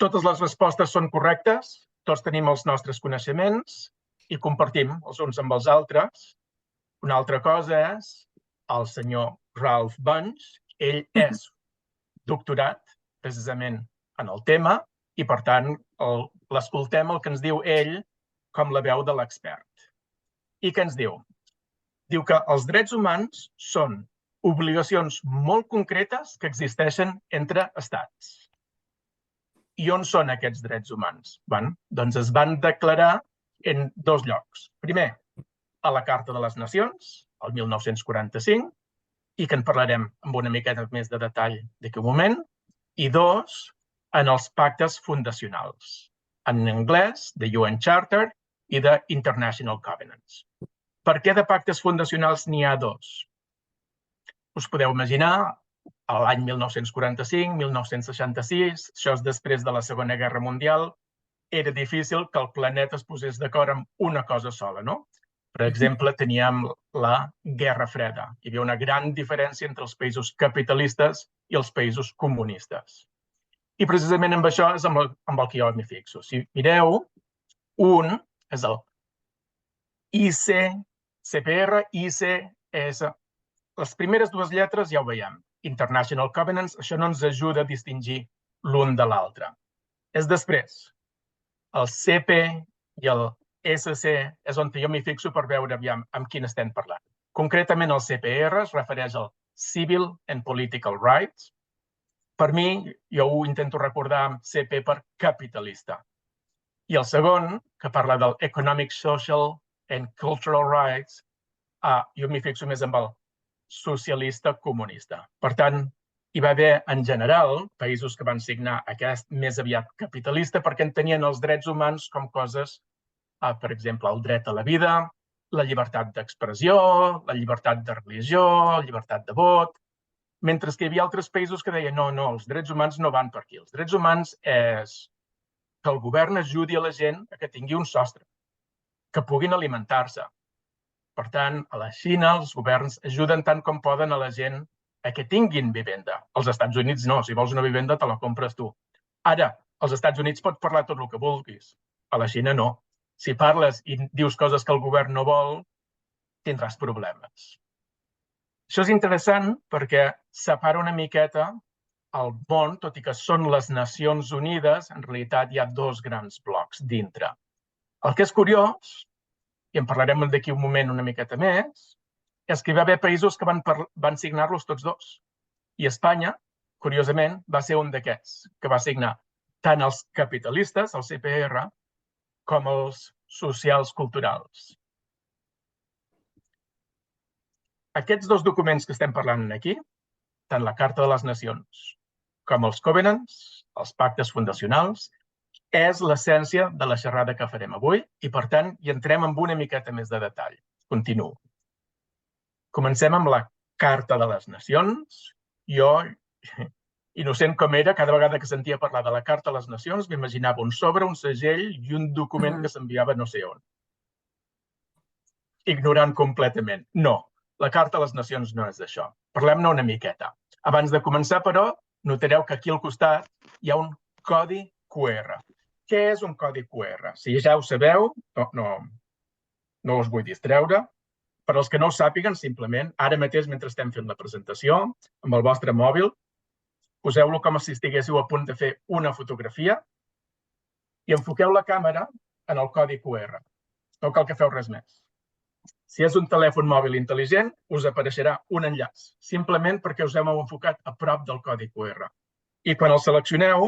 totes les respostes són correctes, tots tenim els nostres coneixements i compartim els uns amb els altres. Una altra cosa és el senyor Ralph Bunche. Ell és doctorat precisament en el tema i, per tant, l'escoltem el que ens diu ell com la veu de l'expert. I què ens diu? Diu que els drets humans són obligacions molt concretes que existeixen entre estats. I on són aquests drets humans? Doncs es van declarar en dos llocs. Primer, a la Carta de les Nacions, el 1945, i que en parlarem amb una miqueta més de detall d'aquí un moment, i dos, en els pactes fundacionals, en anglès, de UN Charter i de International Covenants. Per què de pactes fundacionals n'hi ha dos? Us podeu imaginar, a l'any 1945, 1966, això és després de la Segona Guerra Mundial, era difícil que el planeta es posés d'acord amb una cosa sola, no? Per exemple, teníem la Guerra Freda. Hi havia una gran diferència entre els països capitalistes i els països comunistes. I precisament amb això és amb el que jo m'hi fixo. Si mireu, un és el ICCPR, ICS. Les primeres dues lletres ja ho veiem. International Covenants, això no ens ajuda a distingir l'un de l'altre. És després. El CP i el SC és on jo m'hi fixo per veure amb quin estem parlant. Concretament, el CPR es refereix al Civil and Political Rights. Per mi, jo ho intento recordar amb CP per capitalista. I el segon, que parla del Economic, Social and Cultural Rights, jo m'hi fixo més amb el socialista comunista. Per tant, hi va haver, en general, països que van signar aquest més aviat capitalista perquè entenien els drets humans com coses, per exemple, el dret a la vida, la llibertat d'expressió, la llibertat de religió, la llibertat de vot, mentre que hi havia altres països que deien no, els drets humans no van per aquí. Els drets humans és que el govern ajudi a la gent a que tingui un sostre, que puguin alimentar-se. Per tant, a la Xina els governs ajuden tant com poden a la gent a que tinguin vivenda. Als Estats Units no, si vols una vivenda te la compres tu. Ara, als Estats Units pots parlar tot el que vulguis. A la Xina no. Si parles i dius coses que el govern no vol, tindràs problemes. Això és interessant perquè separa una miqueta el món, tot i que són les Nacions Unides, en realitat hi ha dos grans blocs dintre. El que és curiós, i en parlarem d'aquí un moment una miqueta més, és que hi va haver països que van signar-los tots dos. I Espanya, curiosament, va ser un d'aquests, que va signar tant els capitalistes, el CPR, com els socials culturals. Aquests dos documents que estem parlant aquí, tant la Carta de les Nacions com els Covenants, els pactes fundacionals, és l'essència de la xerrada que farem avui i, per tant, hi entrem amb una miqueta més de detall. Continuo. Comencem amb la Carta de les Nacions. Jo, innocent com era, cada vegada que sentia parlar de la Carta de les Nacions m'imaginava un sobre, un segell i un document que s'enviava no sé on. Ignorant completament. No, la Carta de les Nacions no és d'això. Parlem-ne una miqueta. Abans de començar, però, notareu que aquí al costat hi ha un codi QR. Què és un codi QR? Si ja ho sabeu, no us vull distreure. Per als que no ho sàpiguen, simplement, ara mateix, mentre estem fent la presentació, amb el vostre mòbil, poseu-lo com si estiguéssiu a punt de fer una fotografia i enfoqueu la càmera en el codi QR. No cal que feu res més. Si és un telèfon mòbil intel·ligent, us apareixerà un enllaç, simplement perquè us hem enfocat a prop del codi QR. I quan el seleccioneu,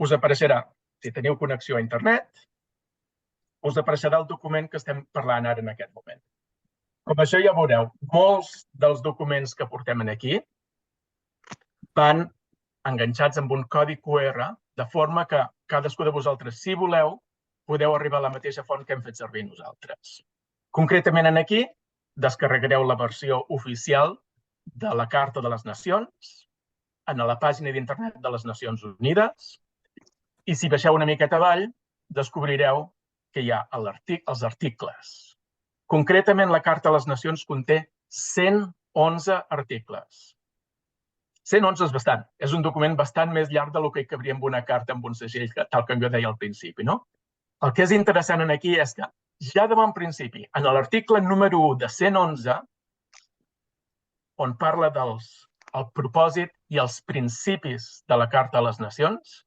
us apareixerà, si teniu connexió a internet, us apareixerà el document que estem parlant ara en aquest moment. Com això ja veureu, molts dels documents que portem aquí van enganxats amb un codi QR, de forma que cadascú de vosaltres, si voleu, podeu arribar a la mateixa font que hem fet servir nosaltres. Concretament aquí, descarregareu la versió oficial de la Carta de les Nacions en la pàgina d'internet de les Nacions Unides i si baixeu una miqueta avall, descobrireu que hi ha els articles. Concretament, la Carta de les Nacions conté 111 articles. 111 és bastant. És un document bastant més llarg del que hi cabria amb una carta, amb un segell, tal com jo deia al principi, no? El que és interessant aquí és que ja de bon principi, en l'article número 1 de 111, on parla del propòsit i els principis de la Carta de les Nacions,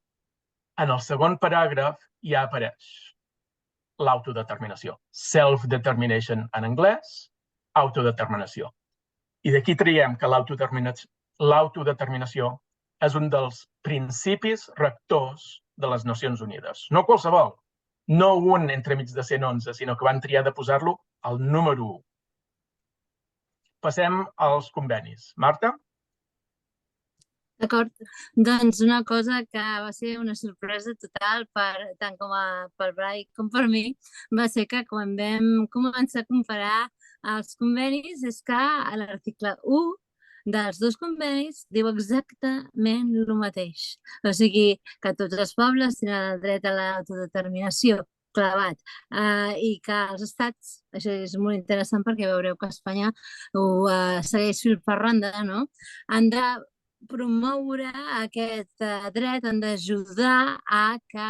en el segon paràgraf ja apareix l'autodeterminació. Self-determination en anglès, autodeterminació. I d'aquí traiem que l'autodeterminació és un dels principis rectors de les Nacions Unides. No qualsevol, no un entremig de 111, sinó que van triar de posar-lo al número 1. Passem als convenis. Marta? D'acord. Doncs una cosa que va ser una sorpresa total tant pel Brai com per mi va ser que quan vam començar a comparar els convenis és que a l'article 1 dels dos convenis diu exactament el mateix. O sigui que tots els pobles tenen el dret a l'autodeterminació clavat i que els estats, això és molt interessant perquè veureu que Espanya ho segueix fil per randa, no? Han de promoure aquest dret, han d'ajudar a que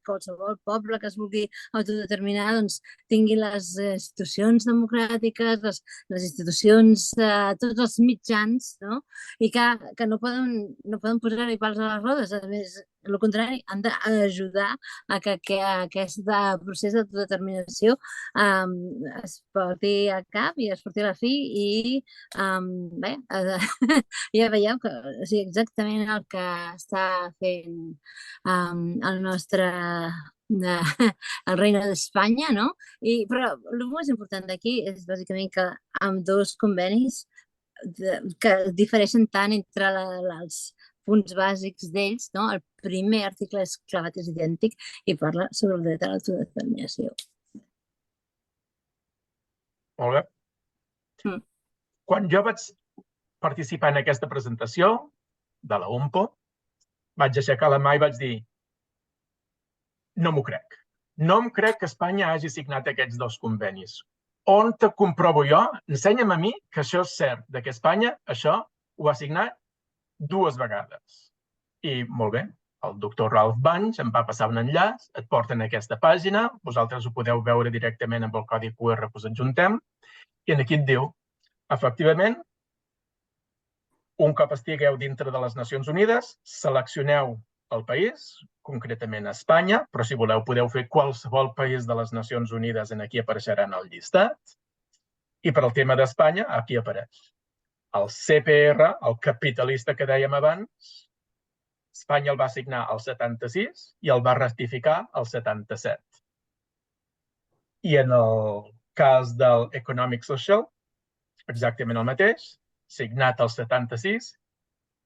qualsevol poble que es vulgui autodeterminar doncs, tingui les institucions democràtiques, les institucions, tots els mitjans, no? I que no poden posar-hi pals a les rodes, a més, el contrari, han d'ajudar a que aquest procés d'autodeterminació es porti a cap i es porti a la fi i bé, ja veieu que és exactament el que està fent el nostre el regne d'Espanya, no? Però el més important d'aquí és bàsicament que amb dos convenis que difereixen tant entre els punts bàsics d'ells, no? El primer article és clavat, és idèntic i parla sobre el dret a l'autodeterminació. Molt bé. Quan jo vaig participar en aquesta presentació de la UMPO, vaig aixecar la mà i vaig dir no m'ho crec. No em crec que Espanya hagi signat aquests dos convenis. On te comprovo jo? Ensenya'm a mi que això és cert, que Espanya això ho ha signat 2 vegades. I molt bé, el doctor Ralph Bunche em va passar un enllaç, et porten a aquesta pàgina, vosaltres ho podeu veure directament amb el codi QR que us adjuntem, i aquí et diu, efectivament, un cop estigueu dintre de les Nacions Unides, seleccioneu el país, concretament Espanya, però si voleu podeu fer qualsevol país de les Nacions Unides, en aquí apareixerà en el llistat, i per al tema d'Espanya, aquí apareix. El CPR, el capitalista que dèiem abans, Espanya el va signar el 76 i el va ratificar el 77. I en el cas del Economic Social, exactament el mateix, signat el 76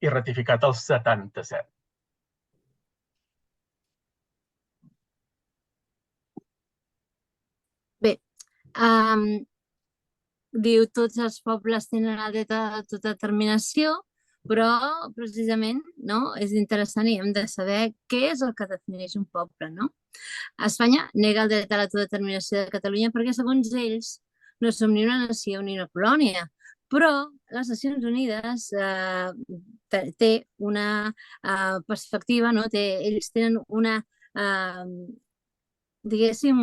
i ratificat el 77. Bé, diu tots els pobles tenen el dret a l'autodeterminació, però precisament no, és interessant i hem de saber què és el que defineix un poble, no? Espanya nega el dret a l'autodeterminació de Catalunya perquè, segons ells, no som ni una nació ni una colònia, però les Nacions Unides té una perspectiva, no? Ells tenen una, diguéssim,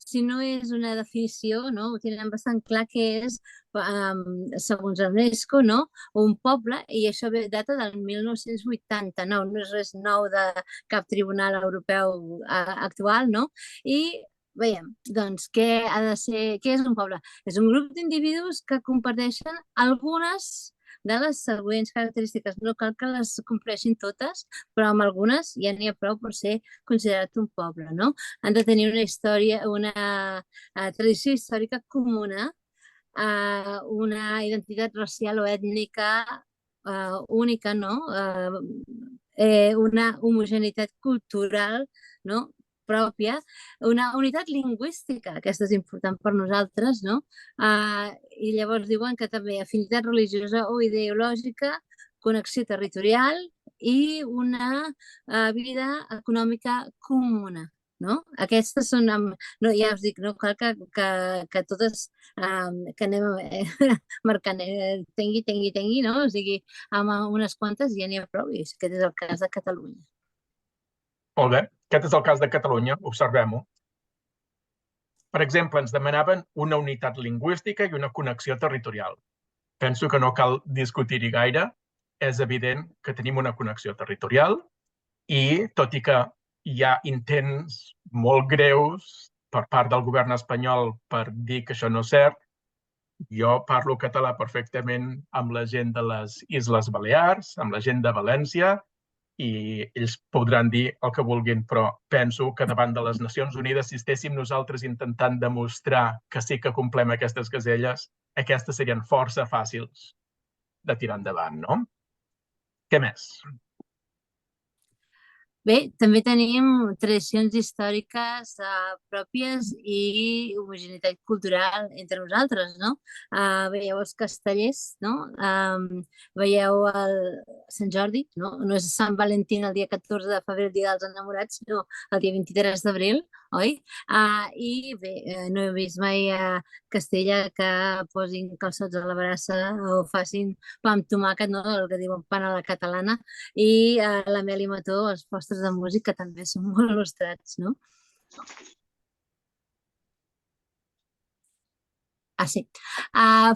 si no és una definició, no? Ho tenen bastant clar que és, segons l'UNESCO, no? Un poble, i això data del 1989, no és res nou de cap tribunal europeu actual, no? I veiem, doncs, què és un poble? És un grup d'individus que comparteixen algunes de les següents característiques. No cal que les compleixin totes, però amb algunes ja n'hi ha prou per ser considerat un poble, no? Han de tenir una història, una tradició històrica comuna, una identitat racial o ètnica única, no? Una homogeneïtat cultural, no? Pròpia, una unitat lingüística, aquesta és important per nosaltres, no? I llavors diuen que també afinitat religiosa o ideològica, connexió territorial i una vida econòmica comuna. no? Aquestes són... No, ja us dic, no cal que totes que anem marcant tengui, no? O sigui, amb unes quantes ja n'hi ha prou, i aquest és el cas de Catalunya. Molt bé, aquest és el cas de Catalunya, observem-ho. Per exemple, ens demanaven una unitat lingüística i una connexió territorial. Penso que no cal discutir-hi gaire. És evident que tenim una connexió territorial i, tot i que hi ha intents molt greus per part del govern espanyol per dir que això no és cert, jo parlo català perfectament amb la gent de les Isles Balears, amb la gent de València, i ells podran dir el que vulguin, però penso que davant de les Nacions Unides, si estéssim nosaltres intentant demostrar que sí que complem aquestes caselles, aquestes serien força fàcils de tirar endavant, no? Què més? Bé, també tenim tradicions històriques pròpies i homogeneïtat cultural entre nosaltres, no? Veieu els castellers, no? Veieu el Sant Jordi, no? No és Sant Valentí el dia 14 de febrer, el dia dels enamorats, sinó el dia 23 d'abril, oi? I bé, no he vist mai a Castella que posin calçots a la brasa o facin pa amb tomàquet, no? El que diuen pan a la catalana, i la Meli Mató, els postres de música també són molt il·lustrats, no? Sí.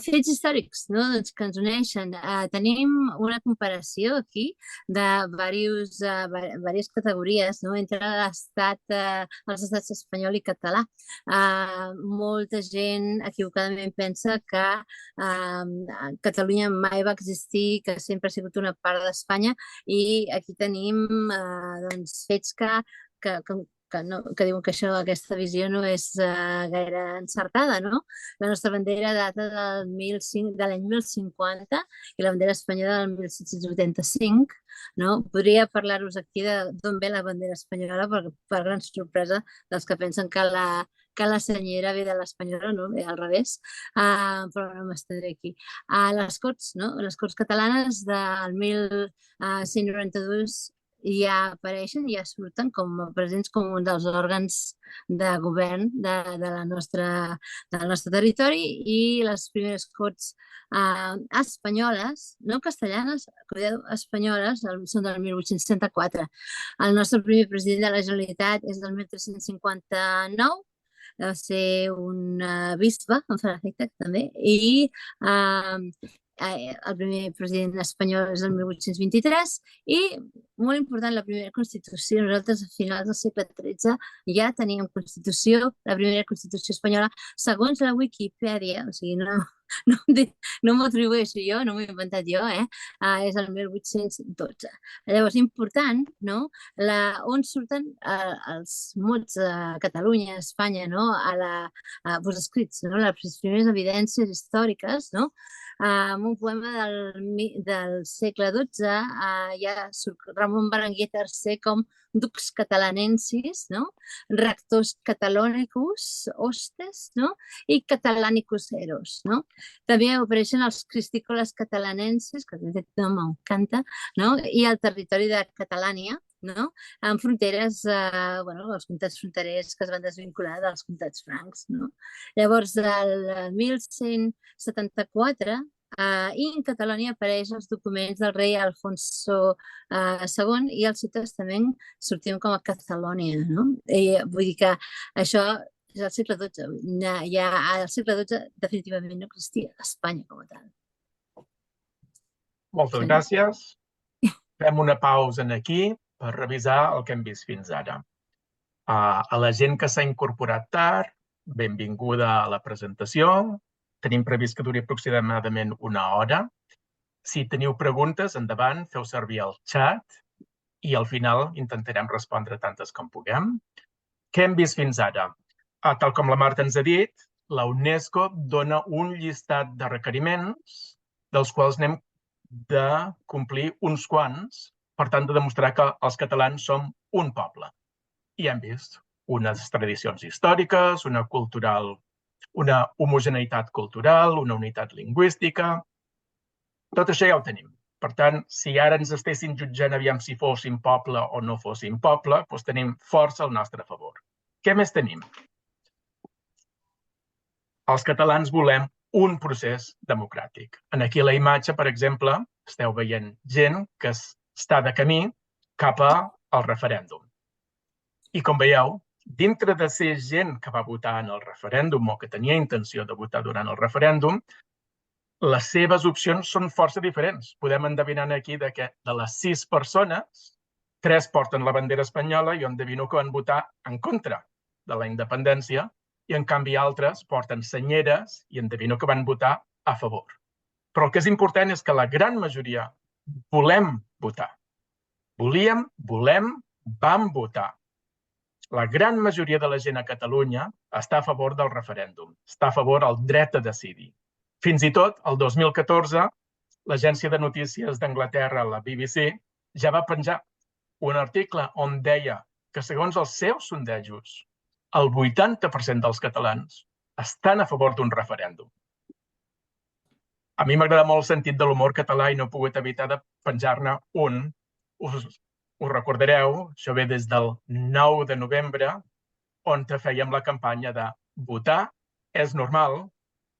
Fets històrics, no? Doncs que ens uneixen. Tenim una comparació aquí de diverses categories, no? Entre els estats espanyol i català. Molta gent equivocadament pensa que Catalunya mai va existir, que sempre ha sigut una part d'Espanya, i aquí tenim doncs, fets que diuen que aquesta visió no és gaire encertada, no? La nostra bandera data de l'any 1050 i la bandera espanyola del 1785, no? Podria parlar-vos aquí d'on ve la bandera espanyola, per gran sorpresa dels que pensen que la senyera ve de l'espanyola, no? Ve al revés, però no m'estendré aquí. Les Corts, no? Les Corts catalanes del 1192 ja apareixen, ja surten com a presents com un dels òrgans de govern del nostre territori, i les primeres Corts espanyoles, no castellanes, espanyoles, són del 1864. El nostre primer president de la Generalitat és del 1359, va ser un bisbe, en farà efecte també, i el primer president espanyol és el 1823, i molt important, la primera Constitució. Nosaltres a finals del segle XIII ja teníem Constitució, la primera Constitució espanyola, segons la Wikipedia, o sigui, no m'ho atribueixo jo, no m'ho he inventat jo, és el 1812. Llavors, important, no? On surten els mots a Catalunya, a Espanya, no? Escrits, no? Les primeres evidències històriques, no? En un poema del segle XII ja surt Ramon Berenguer III com dux catalanensis, no? Rectors catalonicus hostes, no? I catalanicus eros, no? També apareixen els cristícoles catalanensis, que aquest nom m'encanta, no? I el territori de Catalània, no? En fronteres, els comtats fronterers que es van desvincular dels comtats francs, no? Llavors, el 1174, i en Catalunya apareixen els documents del rei Alfonso II, i al seu testament sortim com a Catalònia, no? Vull dir que això és el segle XII. Ja al segle XII definitivament no existia Espanya com a tal. Moltes gràcies. Fem una pausa aquí per revisar el que hem vist fins ara. A la gent que s'ha incorporat tard, benvinguda a la presentació. Tenim previst que duri aproximadament una hora. Si teniu preguntes, endavant, feu servir el xat i al final intentarem respondre tantes com puguem. Què hem vist fins ara? Tal com la Marta ens ha dit, la UNESCO dona un llistat de requeriments dels quals n'hem de complir uns quants, per tant, de demostrar que els catalans som un poble. I hem vist unes tradicions històriques, una homogeneïtat cultural, una unitat lingüística. Tot això ja ho tenim. Per tant, si ara ens estessin jutjant aviam si fóssim poble o no fóssim poble, doncs tenim força al nostre favor. Què més tenim? Els catalans volem un procés democràtic. En aquí la imatge, per exemple, esteu veient gent que està de camí cap al referèndum. I com veieu, dintre de ser gent que va votar en el referèndum o que tenia intenció de votar durant el referèndum, les seves opcions són força diferents. Podem endevinar aquí que de les 6 persones, 3 porten la bandera espanyola i jo endevino que van votar en contra de la independència i en canvi altres porten senyeres i endevino que van votar a favor. Però el que és important és que la gran majoria volem votar. Volíem, volem, vam votar. La gran majoria de la gent a Catalunya està a favor del referèndum, està a favor del dret a decidir. Fins i tot, el 2014, l'agència de notícies d'Anglaterra, la BBC, ja va penjar un article on deia que segons els seus sondejos, el 80% dels catalans estan a favor d'un referèndum. A mi m'agrada molt el sentit de l'humor català i no he pogut evitar de penjar-ne un. Us recordareu, això ve des del 9 de novembre, on fèiem la campanya de votar és normal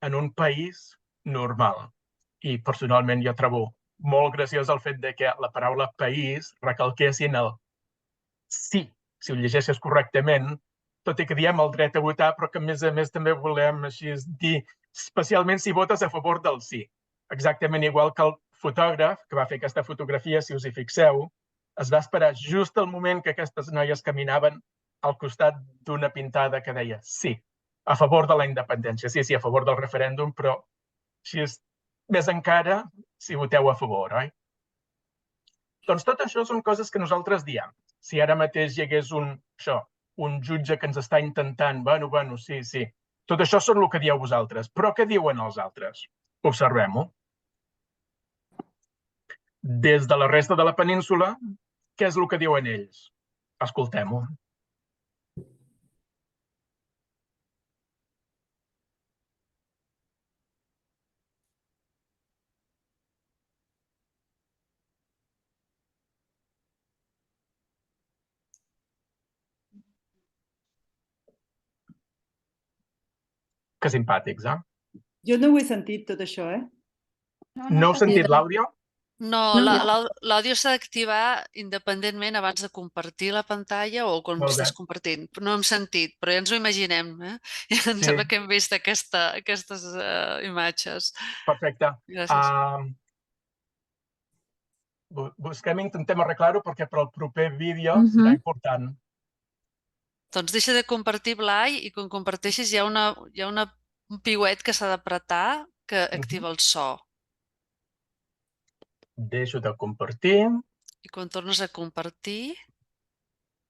en un país normal. I personalment jo trobo molt graciós el fet de que la paraula país recalquessin el sí, si ho llegeixes correctament, tot i que diem el dret a votar, però que a més també volem així dir, especialment si votes a favor del sí. Exactament igual que el fotògraf que va fer aquesta fotografia, si us hi fixeu, es va esperar just al moment que aquestes noies caminaven al costat d'una pintada que deia sí, a favor de la independència, sí, a favor del referèndum, però així és més encara si voteu a favor, oi? Doncs tot això són coses que nosaltres diem. Si ara mateix hi hagués un jutge que ens està intentant, bueno, sí, tot això són el que dieu vosaltres, però què diuen els altres? Observem-ho. Des de la resta de la península, què és el que diuen ells? Escoltem-ho. Que simpàtics, eh? Jo no ho he sentit, tot això, eh? No heu sentit l'àudio? No, l'àudio s'ha d'activar independentment abans de compartir la pantalla o quan estàs compartint. No hem sentit, però ja ens ho imaginem, eh? Ja em sembla que hem vist aquestes imatges. Perfecte. Gràcies. Intentem arreglar-ho perquè per al proper vídeo serà important. Doncs deixa de compartir, Blai, i quan comparteixis hi ha un piuet que s'ha d'apretar que activa el so. Deixo de compartir. I quan tornes a compartir,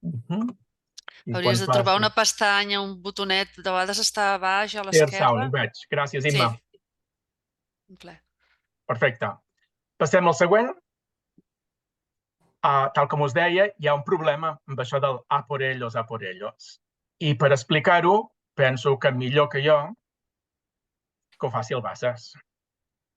I hauries de trobar una pestanya, un botonet, de vegades està a baix, a l'esquerra. Share sound, ho veig. Gràcies, Imma. Sí. Perfecte. Passem al següent. Tal com us deia, hi ha un problema amb això del a por ellos, a por ellos. I per explicar-ho, penso que millor que jo que ho faci el Bassas.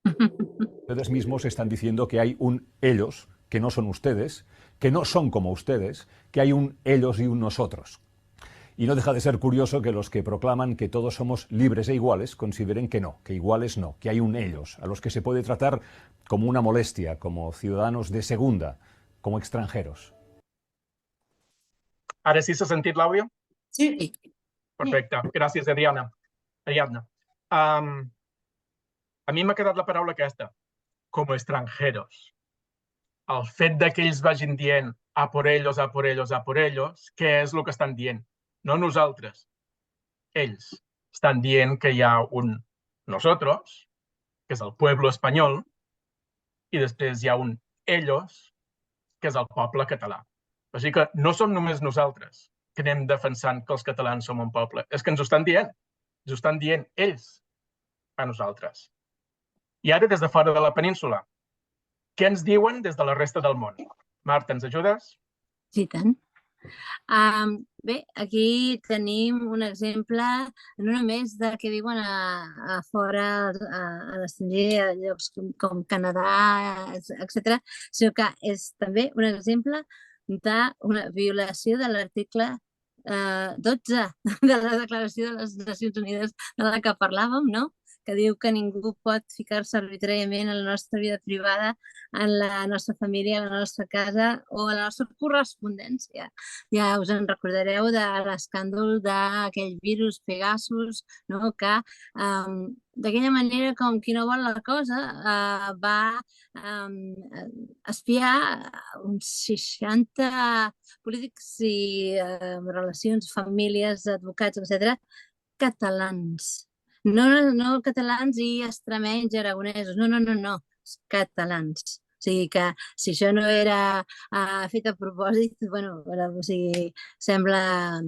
Ustedes mismos están diciendo que hay un ellos, que no son ustedes, que no son como ustedes, que hay un ellos y un nosotros. Y no deja de ser curioso que los que proclaman que todos somos libres e iguales consideren que no, que iguales no, que hay un ellos, a los que se puede tratar como una molestia, como ciudadanos de segunda, como extranjeros. Ara sí s'ha sentit l'àudio? Sí. Perfecte. Gràcies, Ariadna. A mi m'ha quedat la paraula aquesta, com extranjeros. El fet que ells vagin dient a por ellos, a por ellos, a por ellos, què és el que estan dient? No nosaltres. Ells estan dient que hi ha un nosotros, que és el pueblo espanyol, i després hi ha un ellos, que és el poble català. Així que no som només nosaltres que anem defensant que els catalans som un poble. És que ens ho estan dient. Ens ho estan dient ells a nosaltres. I ara, des de fora de la península, què ens diuen des de la resta del món? Marta, ens ajudes? Sí, tant. Bé, aquí tenim un exemple no només del que diuen a fora, a l'estranger, a llocs com Canadà, etc., sinó que és també un exemple d'una violació de l'article 12 de la Declaració de les Nacions Unides de la que parlàvem, no? Que diu que ningú pot ficar-se arbitràriament en la nostra vida privada, en la nostra família, en la nostra casa o en la nostra correspondència. Ja us en recordareu de l'escàndol d'aquell virus Pegasus, no? Que d'aquella manera, com qui no vol la cosa, va espiar uns 60 polítics i relacions, famílies, advocats, etc., catalans. No catalans i extremenys i aragonesos, no, catalans. O sigui que si això no era fet a propòsit, bueno, o sigui, sembla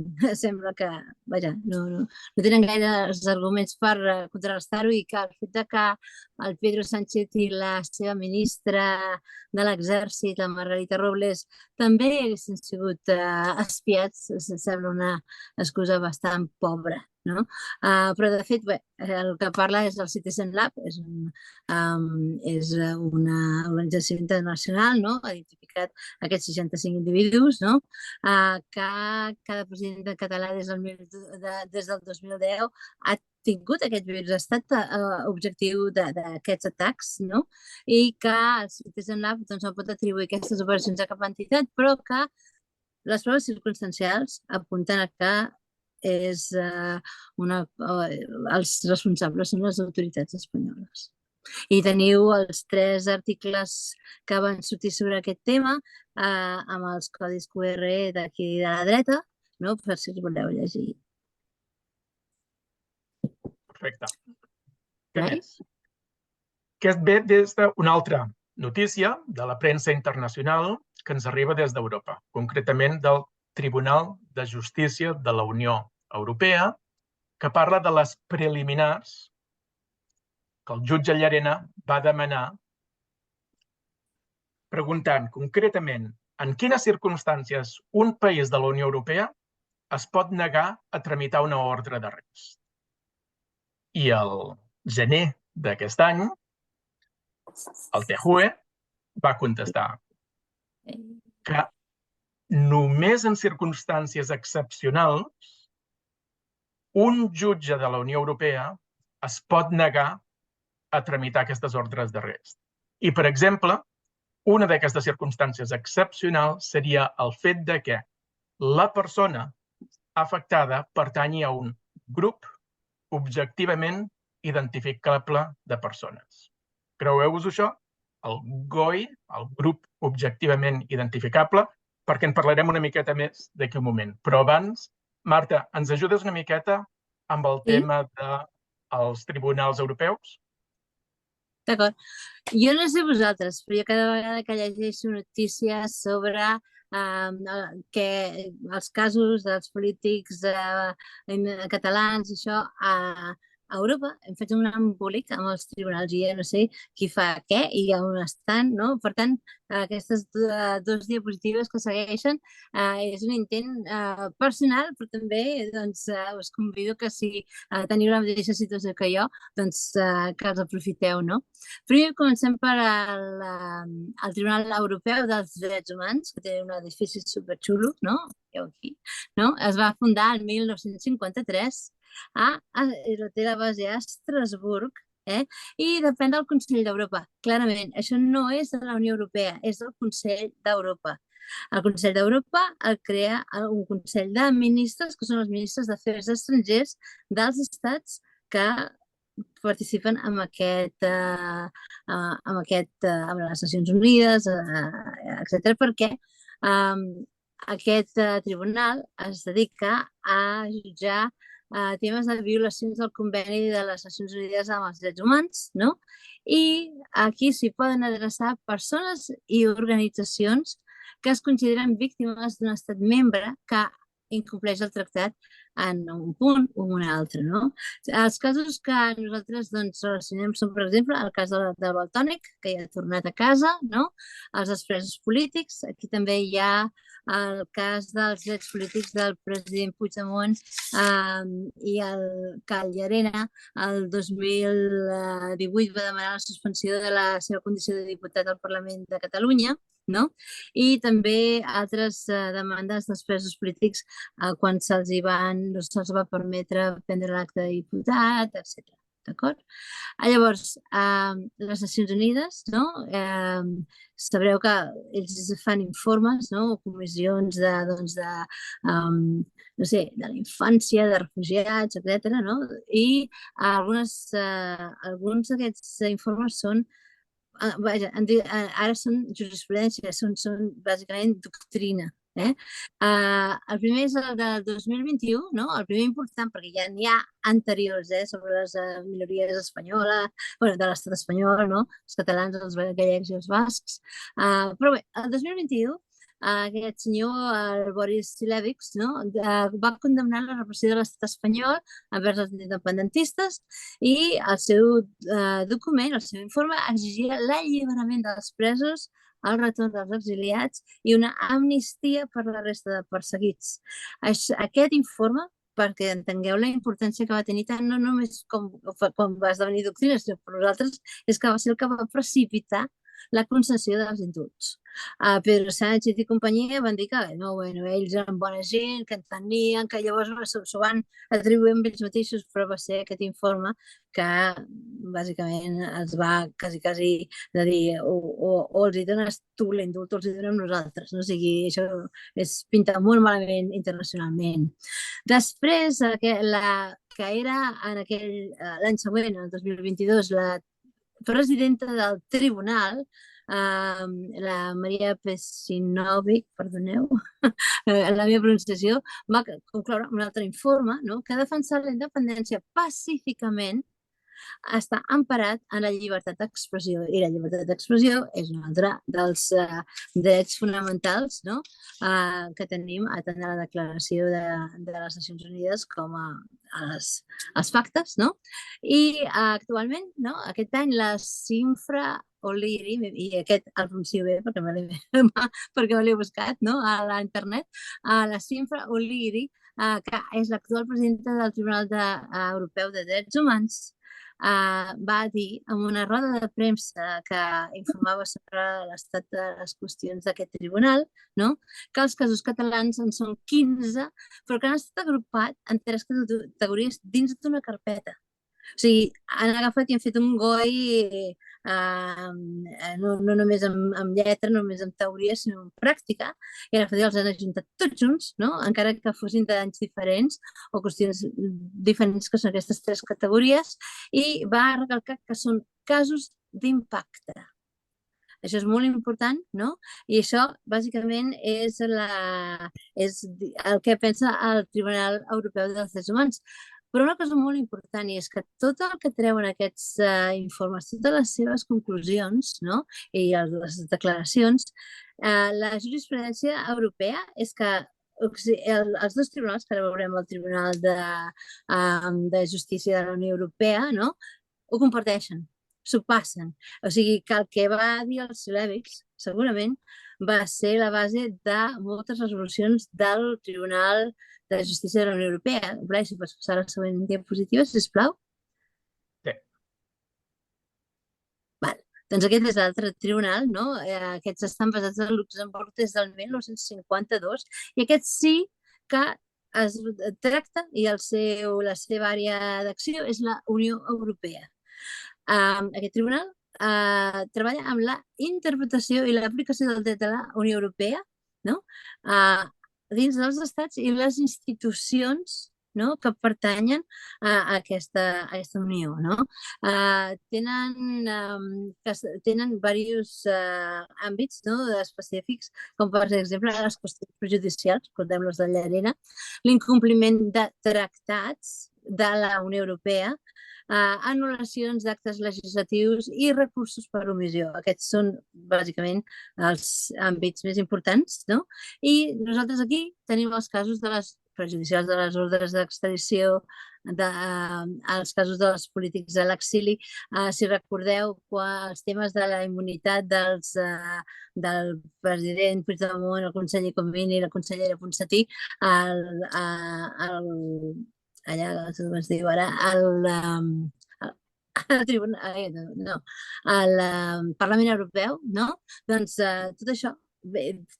que, vaja, no tenen gaires arguments per contrarrestar-ho, i que el fet que el Pedro Sánchez i la seva ministra de l'Exèrcit, la Margarita Robles, també haguessin sigut espiats, sembla una excusa bastant pobra, no? Però de fet, bé, el que parla és el Citizen Lab, és una organització internacional, no? Ha identificat aquests 65 individus, no? Que cada president català des del 2010 ha tingut aquest virus, ha estat objectiu d'aquests atacs, no? I que el Citizen Lab no pot atribuir aquestes operacions a cap entitat, però que les proves circumstancials apunten a que els responsables són les autoritats espanyoles. I teniu els 3 articles que van sortir sobre aquest tema amb els codis QR d'aquí de la dreta, no? Per si els voleu llegir. Perfecte. Què més? Que ve des d'una altra notícia de la premsa internacional que ens arriba des d'Europa, concretament del Tribunal de Justícia de la Unió Europea, que parla de les preliminars que el jutge Llarena va demanar, preguntant concretament en quines circumstàncies un país de la Unió Europea es pot negar a tramitar una ordre d'arrest. I al gener d'aquest any, el TJUE va contestar que només en circumstàncies excepcionals un jutge de la Unió Europea es pot negar a tramitar aquestes ordres d'arrest. I, per exemple, una d'aquestes circumstàncies excepcionals seria el fet de que la persona afectada pertanyi a un grup objectivament identificable de persones. Creueu-vos això? El GOI, el grup objectivament identificable, perquè en parlarem una miqueta més d'aquí un moment. Però abans, Marta, ens ajudes una miqueta amb el tema dels tribunals europeus? D'acord. Jo no sé vosaltres, però jo cada vegada que llegeixo notícies sobre que els casos dels polítics catalans, això, a Europa, em faig un embolic amb els tribunals i ja no sé qui fa què i on estan, no? Per tant, aquestes 2 diapositives que segueixen és un intent personal, però també us convido que si teniu la mateixa situació que jo, que els aprofiteu, no? Primer comencem per el Tribunal Europeu dels Drets Humans, que té un edifici superxulo, no? Aquí, no? Es va fundar el 1953 té la base a Estrasburg, i depèn del Consell d'Europa. Clarament, això no és de la Unió Europea, és del Consell d'Europa. El Consell d'Europa el crea un Consell de Ministres, que són els ministres d'Afers Estrangers dels estats que participen amb les Nacions Unides, etc., perquè aquest tribunal es dedica a jutjar temes de violacions del conveni de les Nacions Unides amb els drets humans, no? I aquí s'hi poden adreçar persones i organitzacions que es consideren víctimes d'un estat membre que incompleix el tractat en un punt o en un altre, no? Els casos que nosaltres relacionem són, per exemple, el cas del Valtònyc, que ja ha tornat a casa, no? Els expresos polítics, aquí també hi ha el cas dels drets polítics del president Puigdemont i el Llarena el 2018 va demanar la suspensió de la seva condició de diputat al Parlament de Catalunya, no? I també altres demandes dels presos polítics quan se'ls va permetre prendre l'acte de diputat, etc. D'acord? Llavors, les Nacions Unides, no? Sabreu que ells fan informes, no? Comissions de no sé, de la infància, de refugiats, etc. No? I alguns d'aquests informes són vaja, ara són jurisprudència, són bàsicament doctrina. El primer és el del 2021, no? El primer important, perquè ja n'hi ha anteriors sobre les minories espanyoles, bueno, de l'estat espanyol, no? Els catalans, els gallecs i els bascs. Però bé, el 2021 aquest senyor, el Boris Cilevics, no? Va condemnar la repressió de l'estat espanyol envers els independentistes i el seu document, el seu informe, exigia l'alliberament dels presos, el retorn dels exiliats i una amnistia per la resta de perseguits. Aquest informe, perquè entengueu la importància que va tenir tant no només com va esdevenir doctrina, sinó per nosaltres, és que va ser el que va precipitar la concessió dels indults. Pedro Sánchez i companyia van dir que no, bueno, ells eren bona gent, que entenien, que llavors s'ho van atribuir amb ells mateixos, però va ser aquest informe que bàsicament es va quasi de dir o els hi dones tu l'indult o els hi donem nosaltres. No? O sigui, això es pinta molt malament internacionalment. Després, que era l'any següent, el 2022, la presidenta del tribunal, la Maria Pesinovic, perdoneu la meva pronunciació, va concloure un altre informe, no? Que defensar la independència pacíficament està emparat en la llibertat d'expressió, i la llibertat d'expressió és un altre dels drets fonamentals, no? Que tenim a tant a la declaració de les Nacions Unides com als pactes, no? I actualment, no? Aquest any la Cifra O'Leary, i aquest el pronuncio bé perquè me l'he buscat, no? A la internet, la Cifra O'Leary, que és l'actual presidenta del Tribunal Europeu de Drets Humans, va dir en una roda de premsa que informava sobre l'estat de les qüestions d'aquest tribunal, no? Que els casos catalans en són 15, però que han estat agrupats en 3 categories dins d'una carpeta. O sigui, han agafat i han fet un goi no només amb lletra, no només amb teoria, sinó amb pràctica, i els han ajuntat tots junts, no? Encara que fossin d'anys diferents o qüestions diferents, que són aquestes 3 categories, i va recalcar que són casos d'impacte. Això és molt important, no? I això, bàsicament, és el que pensa el Tribunal Europeu dels Drets Humans. Però una cosa molt important és que tot el que treuen aquests informes, totes les seves conclusions, no? I les declaracions, la jurisprudència europea és que els 2 tribunals, que ara veurem el Tribunal de Justícia de la Unió Europea, no? Ho comparteixen, s'ho passen. O sigui que el que va dir el Cilevics, segurament, va ser la base de moltes resolucions del Tribunal de Justícia de la Unió Europea. Blai, si pots passar la següent diapositiva, sisplau. Sí. Doncs aquest és l'altre tribunal, no? Aquests estan basats a Luxemburg des del 1952 i aquest sí que es tracta i la seva àrea d'acció és la Unió Europea. Aquest tribunal treballa amb la interpretació i l'aplicació del dret de la Unió Europea, no? Dins dels estats i les institucions, no? Que pertanyen a aquesta unió, no? Tenen diversos àmbits, no? Específics, com per exemple les qüestions prejudicials, recordem-los de Llarena, l'incompliment de tractats de la Unió Europea, anul·lacions d'actes legislatius i recursos per omissió. Aquests són bàsicament els àmbits més importants, no? I nosaltres aquí tenim els casos de les prejudicials de les ordres d'extradició, els casos dels polítics a l'exili. Si recordeu, els temes de la immunitat del president Puigdemont, el conseller Comín i la consellera Ponsatí, allà, com es diu ara, al Parlament Europeu, no? Doncs tot això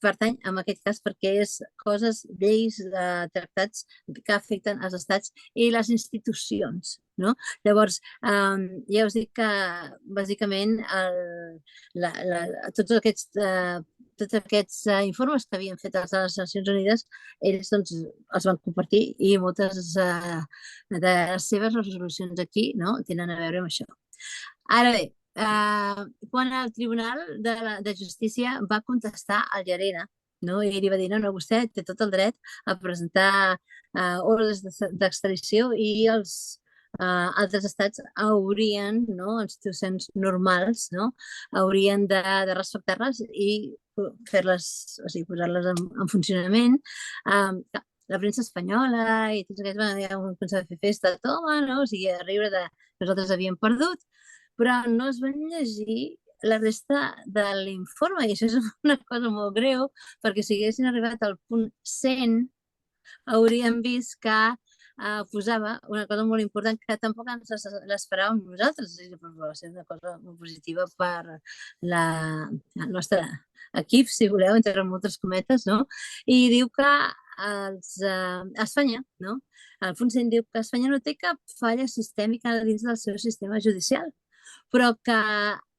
pertany en aquest cas perquè és coses, lleis, tractats que afecten els estats i les institucions, no? Llavors, ja us dic que bàsicament tots aquests informes que havien fet els de les Nacions Unides, ells doncs els van compartir i moltes de les seves resolucions aquí, no, tenen a veure amb això. Ara bé, quan el Tribunal de Justícia va contestar al Llarena, no? I li va dir, no, vostè té tot el dret a presentar ordres d'extradició i els altres estats haurien, no, en situacions normals, no, haurien de respectar-les i fer-les, o sigui, posar-les en funcionament. La premsa espanyola i tots aquests van començar a fer festa, toma, no? O sigui, a riure de nosaltres havíem perdut, però no es van llegir la resta de l'informe i això és una cosa molt greu perquè si haguessin arribat al punt 100 hauríem vist que posava una cosa molt important que tampoc ens l'esperàvem nosaltres, va ser una cosa molt positiva per el nostre equip, si voleu, entre moltes cometes, no? I diu que Espanya, no? Al punt 100 diu que Espanya no té cap falla sistèmica dins del seu sistema judicial, però que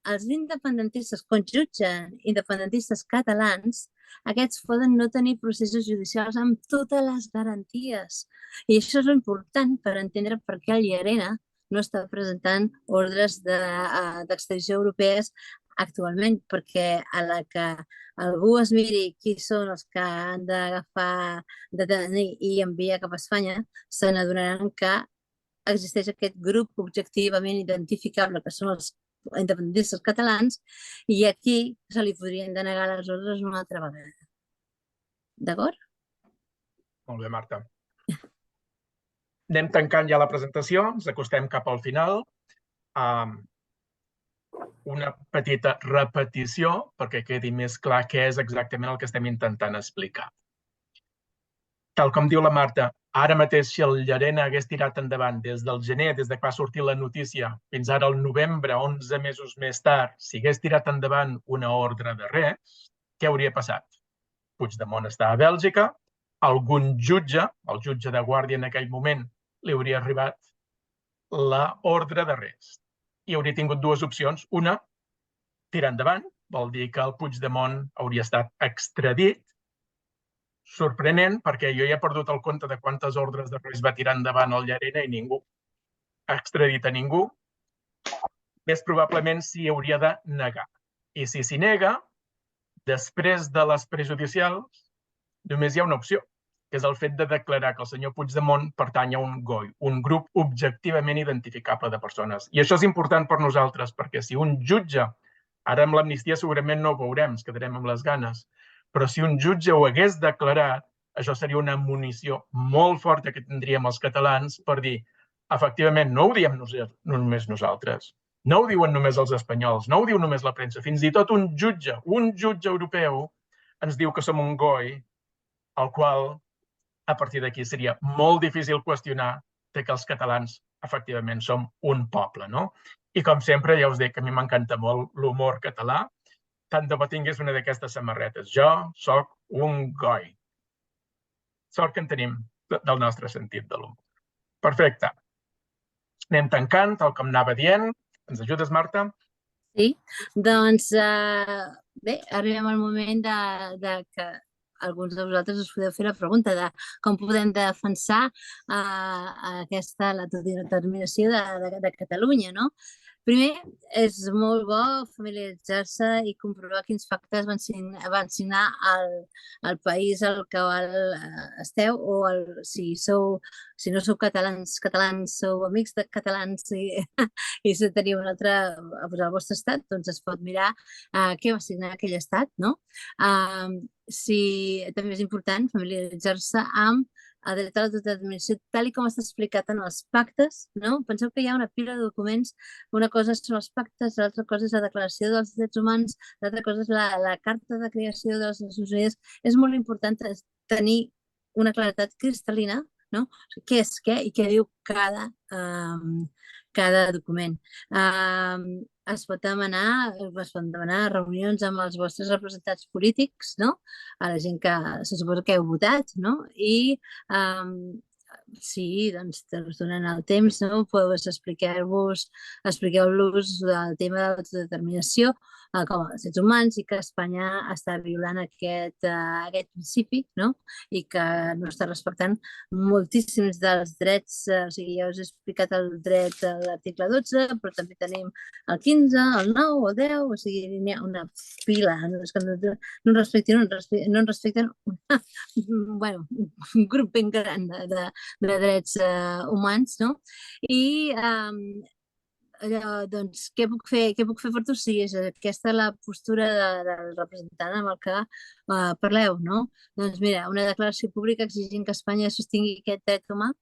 els independentistes, quan jutgen independentistes catalans, aquests poden no tenir processos judicials amb totes les garanties. I això és important per entendre per què el Llarena no està presentant ordres d'extradició europees actualment, perquè a la que algú es miri qui són els que han d'agafar, detenir i enviar cap a Espanya, se n'adonaran que existeix aquest grup objectivament identificable, que són els independentistes catalans, i aquí se li podrien denegar les ordres una altra vegada. D'acord? Molt bé, Marta. Anem tancant ja la presentació, ens acostem cap al final. Una petita repetició perquè quedi més clar què és exactament el que estem intentant explicar. Tal com diu la Marta, ara mateix si el Llarena hagués tirat endavant des del gener, des que va sortir la notícia, fins ara al novembre, 11 mesos més tard, si hagués tirat endavant una ordre de res, què hauria passat? Puigdemont està a Bèlgica, algun jutge, el jutge de guàrdia en aquell moment, li hauria arribat l'ordre d'arrest. I hauria tingut dues opcions. Una, tirar endavant, vol dir que el Puigdemont hauria estat extradit. Sorprenent, perquè jo ja he perdut el compte de quantes ordres d'arrest va tirar endavant el Llarena i ningú ha extradit a ningú. Més probablement s'hi hauria de negar. I si s'hi nega, després de les prejudicials, només hi ha una opció, que és el fet de declarar que el senyor Puigdemont pertany a un GOI, un grup objectivament identificable de persones. I això és important per nosaltres, perquè si un jutge, ara amb l'amnistia segurament no ho veurem, ens quedarem amb les ganes, però si un jutge ho hagués declarat, això seria una munició molt forta que tindríem els catalans per dir, efectivament, no ho diem només nosaltres, no ho diuen només els espanyols, no ho diu només la premsa, fins i tot un jutge europeu ens diu que som un GOI, el qual a partir d'aquí seria molt difícil qüestionar que els catalans efectivament som un poble, no? I com sempre, ja us dic que a mi m'encanta molt l'humor català, tant de bo tingués una d'aquestes samarretes. Jo sóc un GOI. Sort que en tenim del nostre sentit de l'humor. Perfecte. Anem tancant, tal com anava dient. Ens ajudes, Marta? Sí, doncs bé, arribem al moment de que alguns de vosaltres us podeu fer la pregunta de com podem defensar l'autodeterminació de Catalunya, no? Primer, és molt bo familiaritzar-se i comprovar quins pactes van signar el país al qual esteu, o si no sou catalans, sou amics de catalans i si teniu un altre al vostre estat, doncs es pot mirar què va signar aquell estat, no? També és important familiaritzar-se amb el dret a l'autodeterminació tal com està explicat en els pactes, no? Penseu que hi ha una pila de documents, una cosa són els pactes, l'altra cosa és la Declaració dels Drets Humans, l'altra cosa és la Carta de Creació de les Nacions Unides. És molt important tenir una claredat cristal·lina, no? Què és què i què diu cada document. Es pot demanar reunions amb els vostres representants polítics, no? A la gent que se suposa que heu votat, no? I sí, doncs durant el temps, no? Expliqueu-los del tema de l'autodeterminació com a drets humans i que Espanya està violant aquest principi, no? I que no està respectant moltíssims dels drets, o sigui, ja us he explicat el dret a l'article 12, però també tenim el 15, el 9, el 10, o sigui, n'hi ha una pila, no en respecten bueno, un grup ben gran de drets humans, no? I doncs, què puc fer per tu? Sí, és aquesta la postura del representant amb el que parleu, no? Doncs mira, una declaració pública exigint que Espanya sostingui aquest dret humà,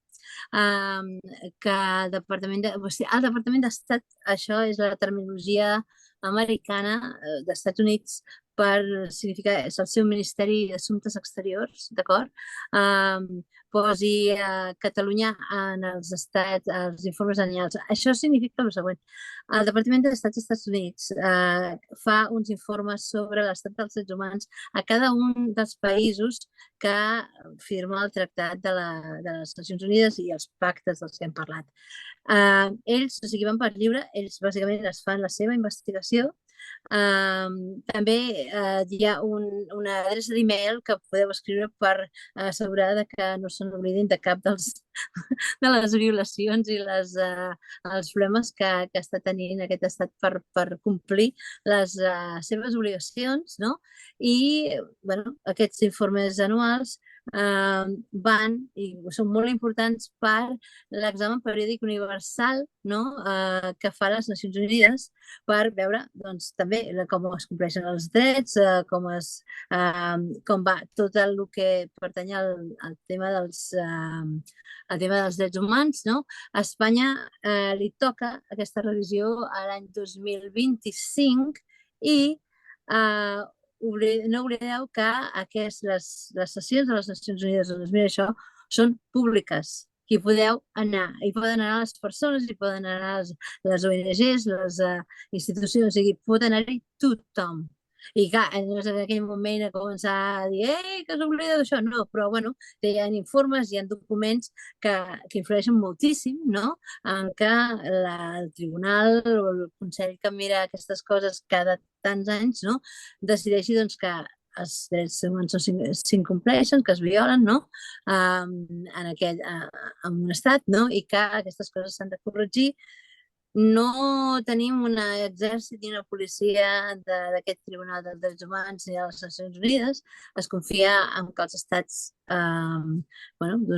que el Departament d'Estat, això és la terminologia americana d'Estats Units per significar, és el seu Ministeri d'Assumptes Exteriors, d'acord? Posi Catalunya en els informes anuals. Això significa el següent. El Departament d'Estat dels Estats Units fa uns informes sobre l'estat dels drets humans a cada un dels països que firma el Tractat de les Nacions Unides i els pactes dels que hem parlat. Ells, o sigui, van per lliure, ells bàsicament es fan la seva investigació. També hi ha una adreça d'e-mail que podeu escriure per assegurar que no se n'oblidin de cap de les violacions i els problemes que està tenint aquest estat per complir les seves obligacions, no? I aquests informes anuals van i són molt importants per l'examen periòdic universal, no? Que fa les Nacions Unides per veure doncs, també com es compleixen els drets, com va tot el que pertany al tema dels drets humans, no? A Espanya li toca aquesta revisió a l'any 2025 i no oblideu que les sessions de les Nacions Unides on es mira això són públiques. Hi podeu anar, hi poden anar les persones, hi poden anar les ONGs, les institucions, o sigui, pot anar-hi tothom. I clar, no és en aquell moment a començar a dir que s'oblida d'això, no, però bueno, hi ha informes, hi ha documents que influeixen moltíssim, no?, en què el tribunal o el Consell que mira aquestes coses cada tants anys, no?, decideixi doncs que els drets humans s'incompleixen, que es violen, no?, en un estat, no?, i que aquestes coses s'han de corregir. No tenim un exèrcit ni una policia d'aquest Tribunal dels Drets Humans ni de les Nacions Unides. Es confia en que els estats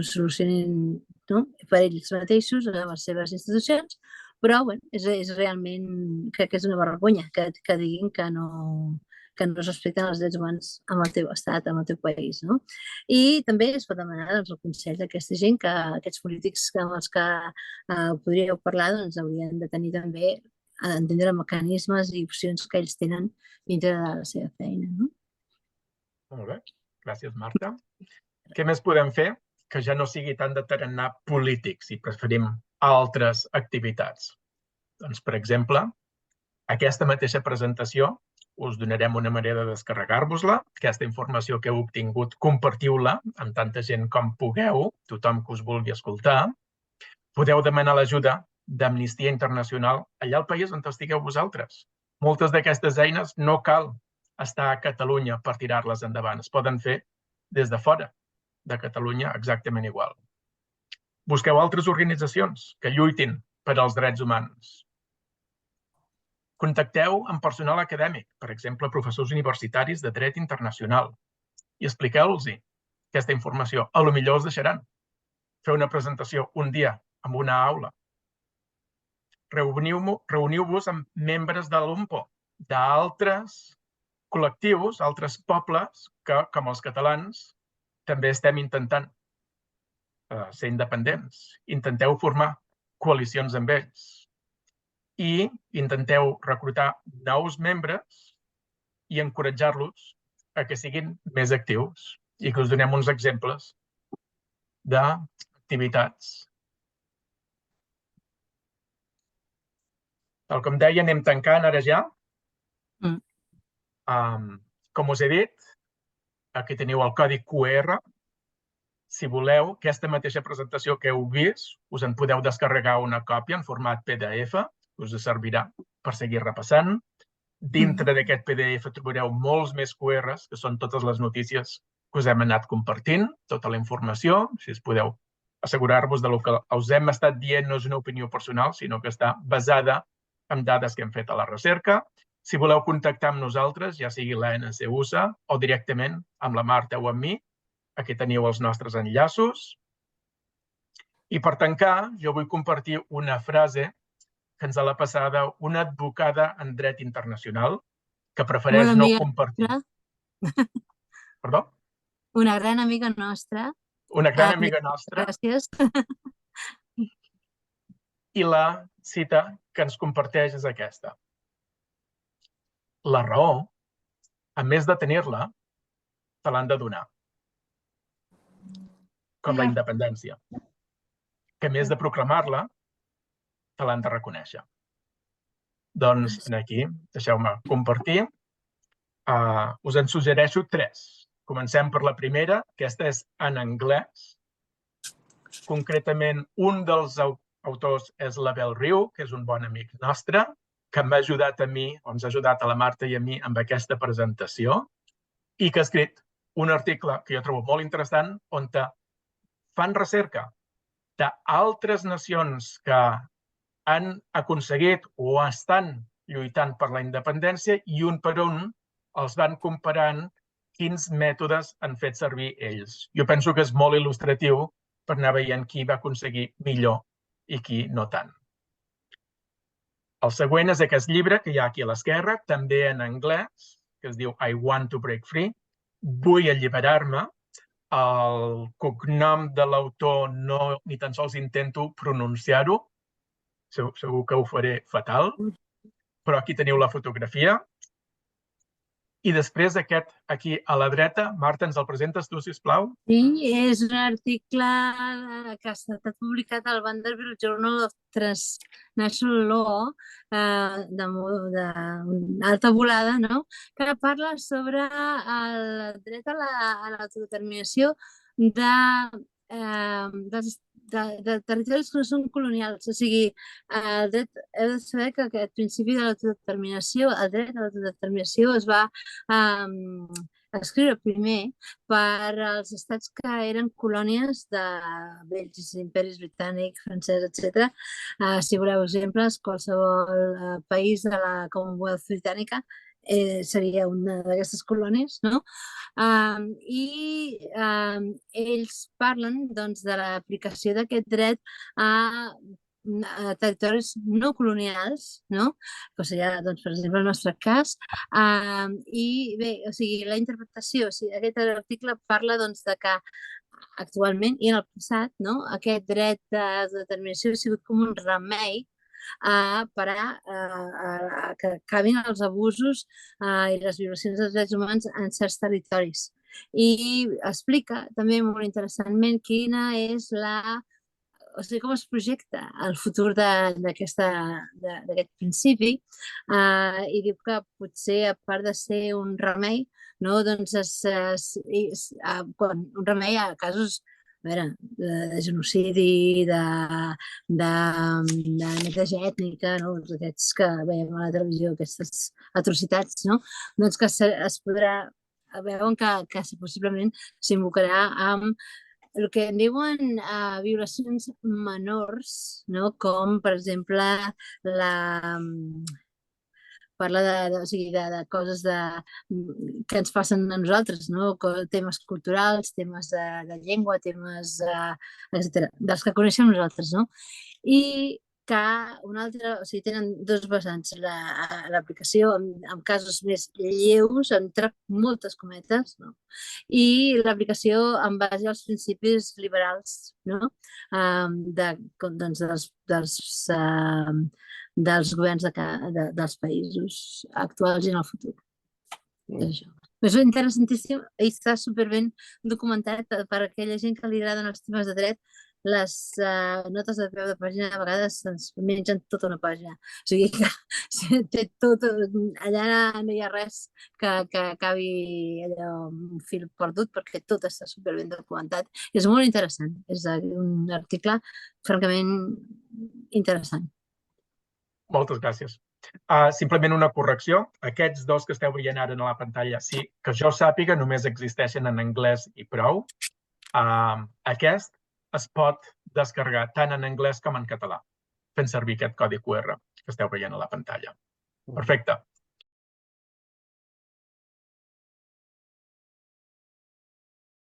solucionin per ells mateixos, amb les seves institucions, però és realment, crec que és una vergonya que diguin que no es respecten els drets humans en el teu estat, en el teu país, no? I també es pot demanar al Consell d'aquesta gent que aquests polítics amb els que podríeu parlar haurien de tenir també entendre mecanismes i opcions que ells tenen dintre de la seva feina, no? Molt bé, gràcies, Marta. Què més podem fer que ja no sigui tant de tarannà polític si preferim altres activitats? Doncs, per exemple, aquesta mateixa presentació us donarem una manera de descarregar-vos-la. Aquesta informació que heu obtingut, compartiu-la amb tanta gent com pugueu, tothom que us vulgui escoltar. Podeu demanar l'ajuda d'Amnistia Internacional allà al país on estigueu vosaltres. Moltes d'aquestes eines no cal estar a Catalunya per tirar-les endavant. Es poden fer des de fora de Catalunya exactament igual. Busqueu altres organitzacions que lluitin per als drets humans. Contacteu amb personal acadèmic, per exemple, professors universitaris de dret internacional, i expliqueu-los aquesta informació. A lo millor us deixaran fer una presentació un dia en una aula. Reuniu-vos amb membres de l'UNPO, d'altres col·lectius, altres pobles que, com els catalans, també estem intentant ser independents. Intenteu formar coalicions amb ells i intenteu reclutar nous membres i encoratjar-los a que siguin més actius i que us donem uns exemples de activitats. Tal com deia, anem tancant ara ja. Com us he dit, aquí teniu el codi QR. Si voleu, aquesta mateixa presentació que heu vist, us en podeu descarregar una còpia en format PDF, que us servirà per seguir repassant. Dintre d'aquest PDF trobareu molts més QRs, que són totes les notícies que us hem anat compartint, tota la informació, si us podeu assegurar-vos de que us hem estat dient no és una opinió personal, sinó que està basada en dades que hem fet a la recerca. Si voleu contactar amb nosaltres, ja sigui l'ANC-USA o directament amb la Marta o amb mi, aquí teniu els nostres enllaços. I per tancar, jo vull compartir una frase que ens l'ha passada una advocada en dret internacional que prefereix no compartir. Perdó? Una gran amiga nostra. Una gran amiga nostra. Gràcies. I la cita que ens comparteix és aquesta. La raó, a més de tenir-la, te l'han de donar. Com la independència. Que a més de proclamar-la, te l'han de reconèixer. Doncs aquí, deixeu-me compartir. Us en suggereixo 3. Comencem per la primera, aquesta és en anglès. Concretament, un dels autors és l'Abel Riu, que és un bon amic nostre, que m'ha ajudat a mi, o ens ha ajudat a la Marta i a mi amb aquesta presentació, i que ha escrit un article que jo trobo molt interessant, on fan recerca d'altres nacions que han aconseguit o estan lluitant per la independència i un per un els van comparant quins mètodes han fet servir ells. Jo penso que és molt il·lustratiu per anar veient qui va aconseguir millor i qui no tant. El següent és aquest llibre que hi ha aquí a l'esquerra, també en anglès, que es diu I Want to Break Free. Vull alliberar-me. El cognom de l'autor no ni tan sols intento pronunciar-ho. Segur que ho faré fatal. Però aquí teniu la fotografia. I després aquest aquí a la dreta, Marta, ens el presentes tu, sisplau? Sí, és un article que ha estat publicat al Vanderbilt Journal of Transnational Law d'alta volada, no? Que parla sobre el dret a l'autodeterminació de territoris que no són colonials. O sigui, heu de saber que aquest principi de l'autodeterminació, el dret a l'autodeterminació es va escriure primer per als estats que eren colònies de vells imperis britànic, francès, etc. Si voleu exemples, qualsevol país de la Commonwealth britànica seria una d'aquestes colònies, no? I ells parlen de l'aplicació d'aquest dret a territoris no colonials, no? Que seria, per exemple, el nostre cas. I bé, o sigui, la interpretació, aquest article parla de que actualment i en el passat, no? Aquest dret de determinació ha sigut com un remei per a que acabin els abusos i les violacions dels drets humans en certs territoris. I explica també molt interessantment quina és com es projecta el futur d'aquest principi, i diu que potser, a part de ser un remei, un remei a casos de genocidi, de neteja ètnica, aquests que veiem a la televisió, aquestes atrocitats, que es podrà veure que possiblement s'invocarà amb el que en diuen violacions menors, com, per exemple, parla de coses que ens passen a nosaltres, temes culturals, temes de llengua, temes, etc., dels que coneixem nosaltres. I que tenen dos vessants, l'aplicació en casos més lleus, entre moltes cometes, i l'aplicació en base als principis liberals dels governs dels països actuals i en el futur. És interessantíssim i està superben documentat per a aquella gent que li agraden els temes de dret. les notes de peu de pàgina a vegades se'ns mengen tota una pàgina. O sigui que té tot, allà no hi ha res que acabi allò un fil perdut perquè tot està superben documentat. És molt interessant, és un article francament interessant. Moltes gràcies. Simplement una correcció. Aquests dos que esteu veient ara a la pantalla, sí, que jo sàpiga, només existeixen en anglès i prou. Aquest es pot descarregar tant en anglès com en català, fent servir aquest codi QR que esteu veient a la pantalla. Perfecte.